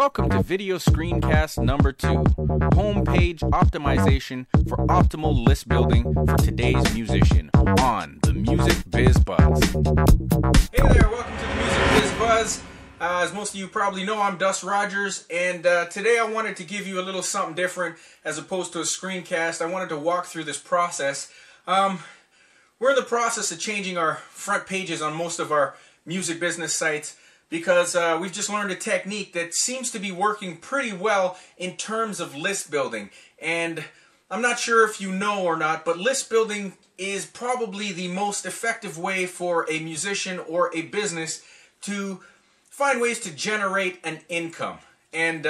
Welcome to video screencast number 2, homepage optimization for optimal list building for today's musician on the Music Biz Buzz. Hey there, welcome to the Music Biz Buzz. As most of you probably know, I'm Dust Rogers, and today I wanted to give you a little something different as opposed to a screencast. I wanted to walk through this process. We're in the process of changing our front pages on most of our music business sites, because we've just learned a technique that seems to be working pretty well in terms of list building. And I'm not sure if you know or not, but list building is probably the most effective way for a musician or a business to find ways to generate an income. And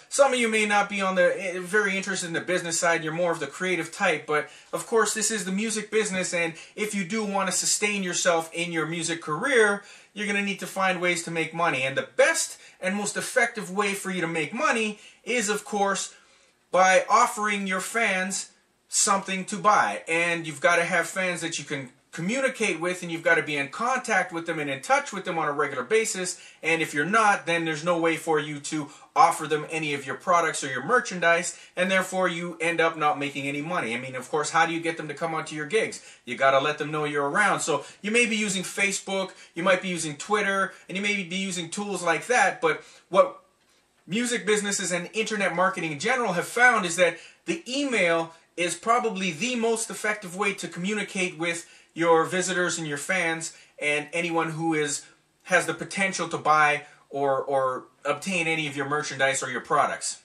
some of you may not be on the very interested in the business side. You're more of the creative type, but of course this is the music business, and if you do want to sustain yourself in your music career, you're going to need to find ways to make money. And the best and most effective way for you to make money is, of course, by offering your fans something to buy. And you've got to have fans that you can communicate with, and you've got to be in contact with them and in touch with them on a regular basis. And if you're not, then there's no way for you to offer them any of your products or your merchandise, and therefore you end up not making any money. I mean, of course, how do you get them to come onto your gigs? You got to let them know you're around. So you may be using Facebook, you might be using Twitter, and you may be using tools like that. But what music businesses and internet marketing in general have found is that the email is probably the most effective way to communicate with your visitors and your fans and anyone who has the potential to buy or obtain any of your merchandise or your products.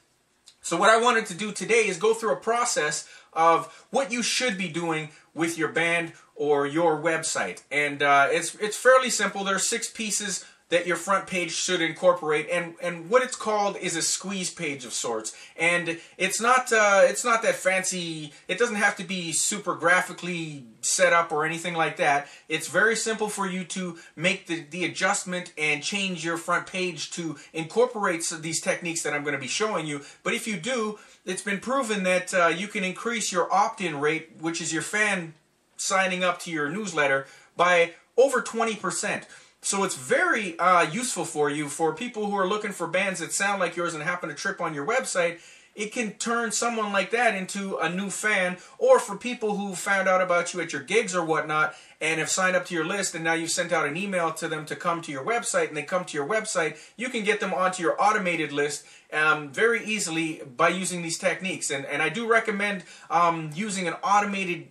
So what I wanted to do today is go through a process of what you should be doing with your band or your website. And it's fairly simple. There are 6 pieces that your front page should incorporate, and what it's called is a squeeze page of sorts. And it's not that fancy. It doesn't have to be super graphically set up or anything like that. It's very simple for you to make the adjustment and change your front page to incorporate these techniques that I'm going to be showing you. But if you do, it's been proven that you can increase your opt-in rate, which is your fan signing up to your newsletter, by over 20%. So it's very useful for you, for people who are looking for bands that sound like yours and happen to trip on your website. It can turn someone like that into a new fan, or for people who found out about you at your gigs or whatnot and have signed up to your list, and now you've sent out an email to them to come to your website, and they come to your website, you can get them onto your automated list very easily by using these techniques. And I do recommend using an automated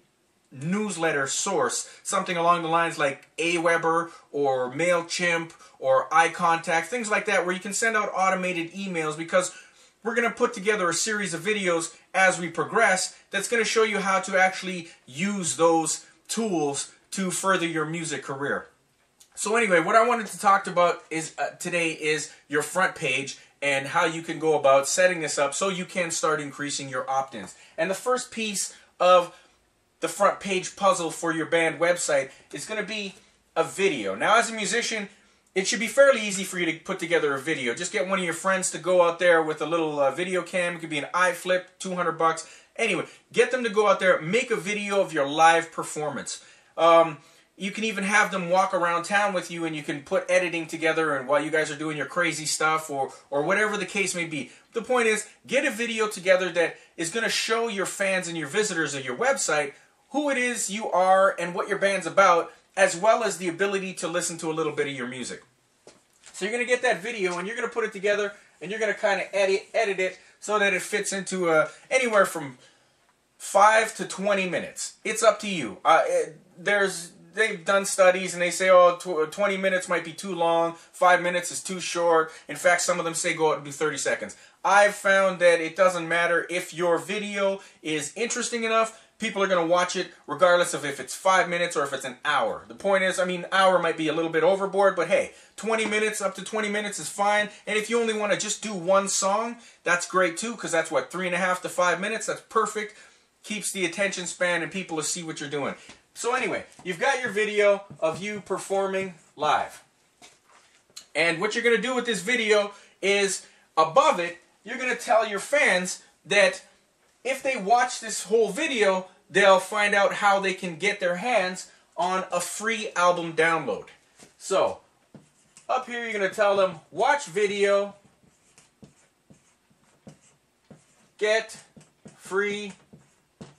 newsletter source, something along the lines like Aweber or MailChimp or iContact, things like that, where you can send out automated emails, because we're going to put together a series of videos as we progress that's going to show you how to actually use those tools to further your music career. So anyway, what I wanted to talk about today is your front page and how you can go about setting this up so you can start increasing your opt-ins. And the first piece of the front page puzzle for your band website is going to be a video. Now, as a musician, it should be fairly easy for you to put together a video. Just get one of your friends to go out there with a little video cam. It could be an iFlip, $200. Anyway, get them to go out there, make a video of your live performance. You can even have them walk around town with you, and you can put editing together, and while you guys are doing your crazy stuff or whatever the case may be. The point is, get a video together that is going to show your fans and your visitors of your website who it is you are and what your band's about, as well as the ability to listen to a little bit of your music. So you're going to get that video, and you're going to put it together, and you're going to kind of edit it so that it fits into anywhere from 5 to 20 minutes. It's up to you. They've done studies, and they say, oh, 20 minutes might be too long, 5 minutes is too short. In fact, some of them say go out and do 30 seconds. I've found that it doesn't matter if your video is interesting enough. People are going to watch it regardless of if it's 5 minutes or if it's an hour. The point is, I mean, an hour might be a little bit overboard, but hey, 20 minutes, up to 20 minutes is fine. And if you only want to just do one song, that's great too, because that's what, 3.5 to 5 minutes? That's perfect. Keeps the attention span and people to see what you're doing. So anyway, you've got your video of you performing live. And what you're going to do with this video is, above it, you're going to tell your fans that if they watch this whole video, they'll find out how they can get their hands on a free album download. So, up here you're going to tell them, watch video get free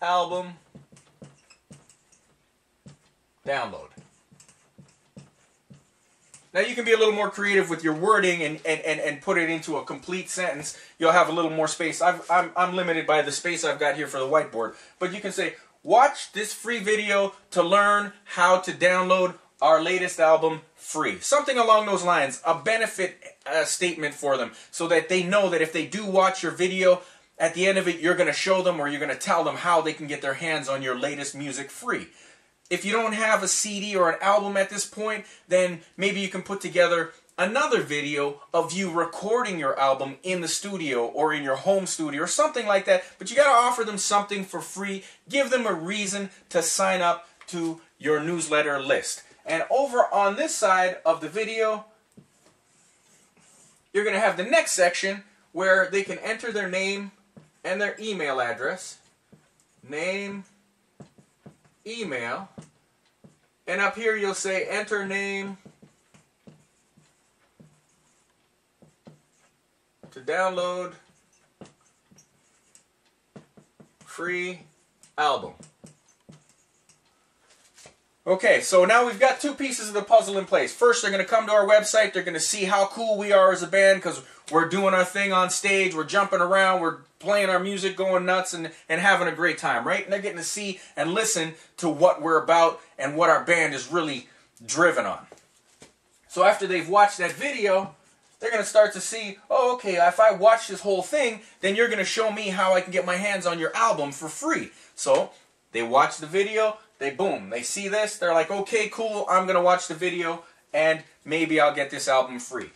album download. Now you can be a little more creative with your wording and put it into a complete sentence. You'll have a little more space. I'm limited by the space I've got here for the whiteboard. But you can say, watch this free video to learn how to download our latest album free. Something along those lines. A benefit statement for them so that they know that if they do watch your video, at the end of it you're going to show them or you're going to tell them how they can get their hands on your latest music free. If you don't have a CD or an album at this point, then maybe you can put together another video of you recording your album in the studio or in your home studio or something like that. But you got to offer them something for free. Give them a reason to sign up to your newsletter list. And over on this side of the video, you're going to have the next section where they can enter their name and their email address. Name, email, and up here you'll say enter name to download free album. Okay, so now we've got two pieces of the puzzle in place. First, they're going to come to our website. They're going to see how cool we are as a band because we're doing our thing on stage. We're jumping around. We're playing our music, going nuts, and having a great time, right? And they're getting to see and listen to what we're about and what our band is really driven on. So after they've watched that video, they're going to start to see, oh, okay, if I watch this whole thing, then you're going to show me how I can get my hands on your album for free. So they watch the video. They see this, they're like, okay, cool, I'm going to watch the video, and maybe I'll get this album free.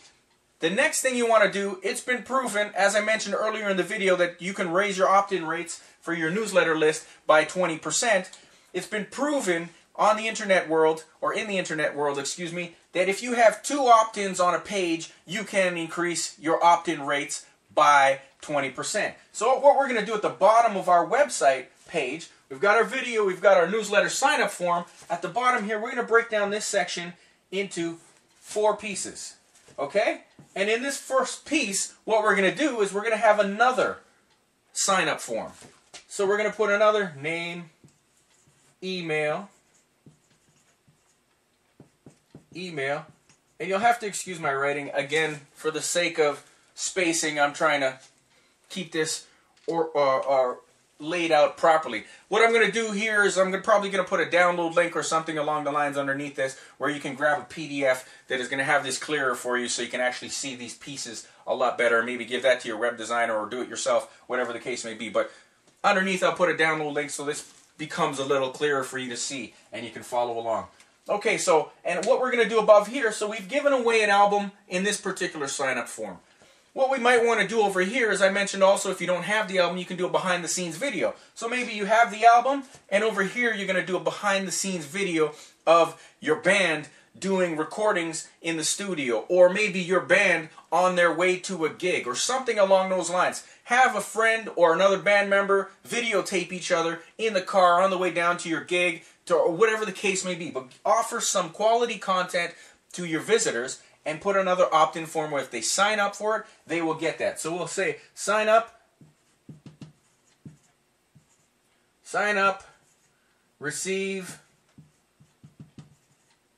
The next thing you want to do, it's been proven, as I mentioned earlier in the video, that you can raise your opt-in rates for your newsletter list by 20%. It's been proven on the internet world, or in the internet world, excuse me, that if you have 2 opt-ins on a page, you can increase your opt-in rates by 20%. So what we're going to do at the bottom of our website page, we've got our video, we've got our newsletter sign-up form. At the bottom here, we're going to break down this section into 4 pieces. Okay? And in this first piece, what we're going to do is we're going to have another sign-up form. So we're going to put another name, email, and you'll have to excuse my writing. Again, for the sake of spacing, I'm trying to keep this or laid out properly. What I'm going to do here is I'm probably going to put a download link or something along the lines underneath this where you can grab a PDF that is going to have this clearer for you so you can actually see these pieces a lot better. Maybe give that to your web designer or do it yourself, whatever the case may be. But underneath I'll put a download link so this becomes a little clearer for you to see and you can follow along. Okay, so, and what we're going to do above here, so we've given away an album in this particular sign-up form. What we might want to do over here, as I mentioned also, if you don't have the album, you can do a behind-the-scenes video. So maybe you have the album, and over here you're going to do a behind-the-scenes video of your band doing recordings in the studio, or maybe your band on their way to a gig, or something along those lines. Have a friend or another band member videotape each other in the car on the way down to your gig, or whatever the case may be. But offer some quality content to your visitors, and put another opt-in form where if they sign up for it, they will get that. So we'll say, sign up, receive,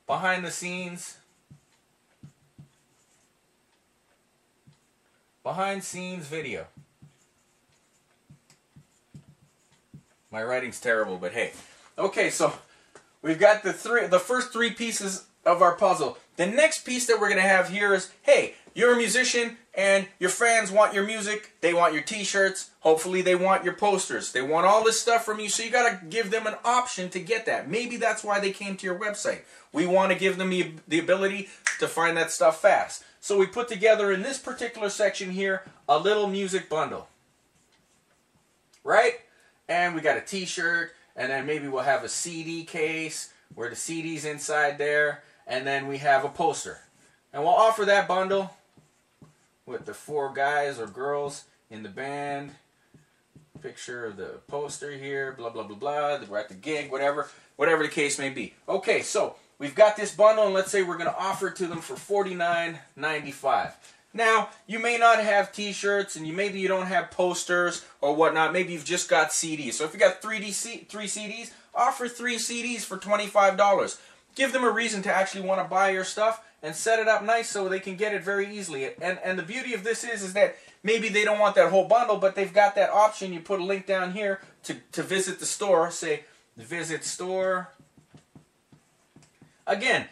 behind the scenes video. My writing's terrible, but hey. Okay, so we've got the first 3 pieces of our puzzle. The next piece that we're going to have here is, hey, you're a musician and your fans want your music, they want your t-shirts, hopefully they want your posters, they want all this stuff from you, so you got to give them an option to get that. Maybe that's why they came to your website. We want to give them the ability to find that stuff fast. So we put together in this particular section here a little music bundle. Right? And we got a t-shirt, and then maybe we'll have a CD case where the CD's inside there. And then we have a poster. And we'll offer that bundle with the 4 guys or girls in the band. Picture of the poster here, blah, blah, blah, blah. We're at the gig, whatever the case may be. Okay, so we've got this bundle, and let's say we're going to offer it to them for $49.95. Now, you may not have t-shirts, and maybe you don't have posters or whatnot. Maybe you've just got CDs. So if you got three CDs, offer 3 CDs for $25. Give them a reason to actually want to buy your stuff, and set it up nice so they can get it very easily. And the beauty of this is that maybe they don't want that whole bundle, but they've got that option. You put a link down here to visit the store. Say, visit store. Again,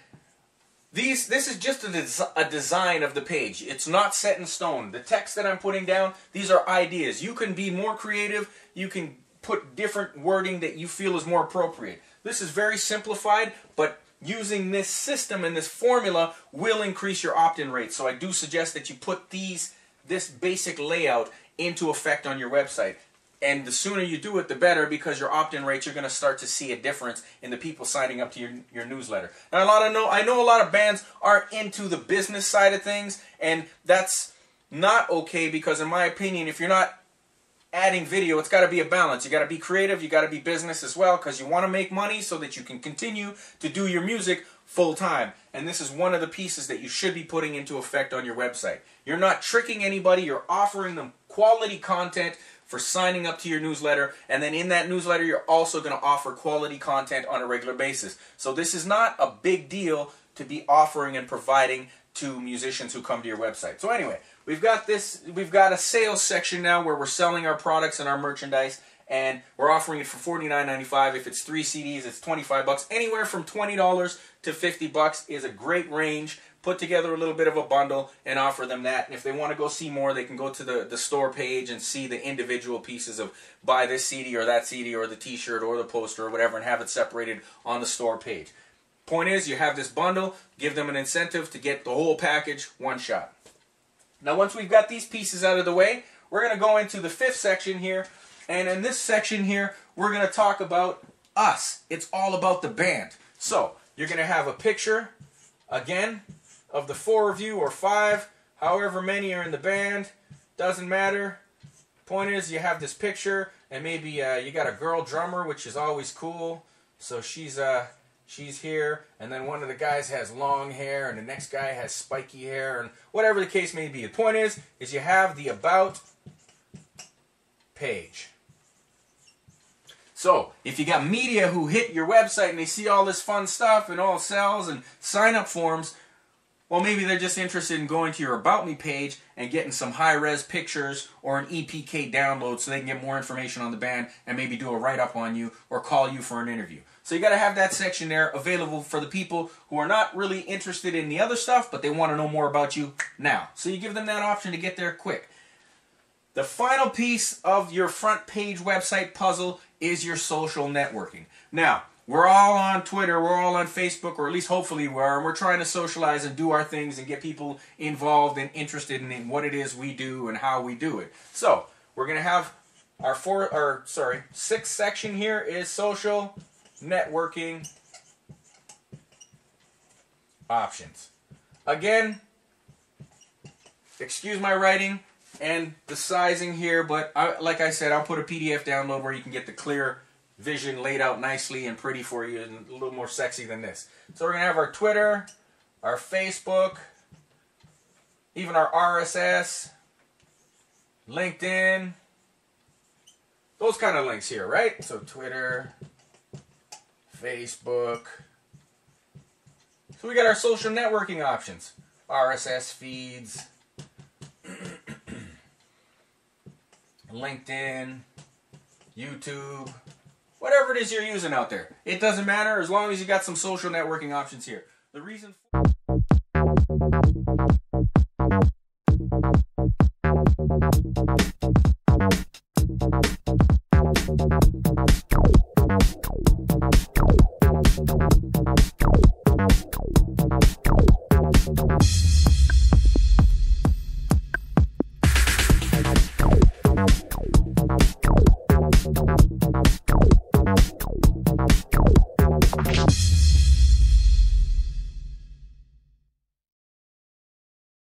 this is just a design of the page. It's not set in stone. The text that I'm putting down, these are ideas. You can be more creative. You can put different wording that you feel is more appropriate. This is very simplified, but using this system and this formula will increase your opt-in rate. So I do suggest that you put this basic layout into effect on your website. And the sooner you do it, the better, because your opt-in rates, you're going to start to see a difference in the people signing up to your newsletter. Now, I know a lot of bands aren't into the business side of things, and that's not okay, because in my opinion, if you're not adding video, it's got to be a balance. You got to be creative, you got to be business as well, because you want to make money so that you can continue to do your music full time. And this is one of the pieces that you should be putting into effect on your website. You're not tricking anybody, you're offering them quality content for signing up to your newsletter, and then in that newsletter you're also going to offer quality content on a regular basis. So this is not a big deal to be offering and providing to musicians who come to your website. So anyway, we've got a sales section now where we're selling our products and our merchandise, and we're offering it for $49.95. If it's 3 CDs, it's $25. Anywhere from $20 to $50 is a great range. Put together a little bit of a bundle and offer them that. And if they want to go see more, they can go to the store page and see the individual pieces of buy this CD or that CD or the t-shirt or the poster or whatever, and have it separated on the store page. Point is, you have this bundle, give them an incentive to get the whole package one shot. Now, once we've got these pieces out of the way, we're going to go into the 5th section here. And in this section here, we're going to talk about us. It's all about the band. So, you're going to have a picture, again, of the 4 of you or 5, however many are in the band, doesn't matter. Point is, you have this picture, and maybe you got a girl drummer, which is always cool. So she's here, and then one of the guys has long hair, and the next guy has spiky hair, and whatever the case may be. The point is you have the About page. So, if you got media who hit your website and they see all this fun stuff and all sells and sign-up forms, well, maybe they're just interested in going to your About Me page and getting some high-res pictures or an EPK download so they can get more information on the band and maybe do a write-up on you or call you for an interview. So you got to have that section there available for the people who are not really interested in the other stuff, but they want to know more about you now. So you give them that option to get there quick. The final piece of your front page website puzzle is your social networking. Now, we're all on Twitter, we're all on Facebook, or at least hopefully we are, and we're trying to socialize and do our things and get people involved and interested in what it is we do and how we do it. So, we're going to have our 6th section here is social networking options. Again, excuse my writing and the sizing here, but like I said, I'll put a PDF download where you can get the clear vision laid out nicely and pretty for you and a little more sexy than this. So we're going to have our Twitter, our Facebook, even our RSS, LinkedIn, those kind of links here, right? So Twitter, Facebook. So we got our social networking options, RSS feeds, LinkedIn, YouTube, whatever it is you're using out there. It doesn't matter as long as you got some social networking options here. The reason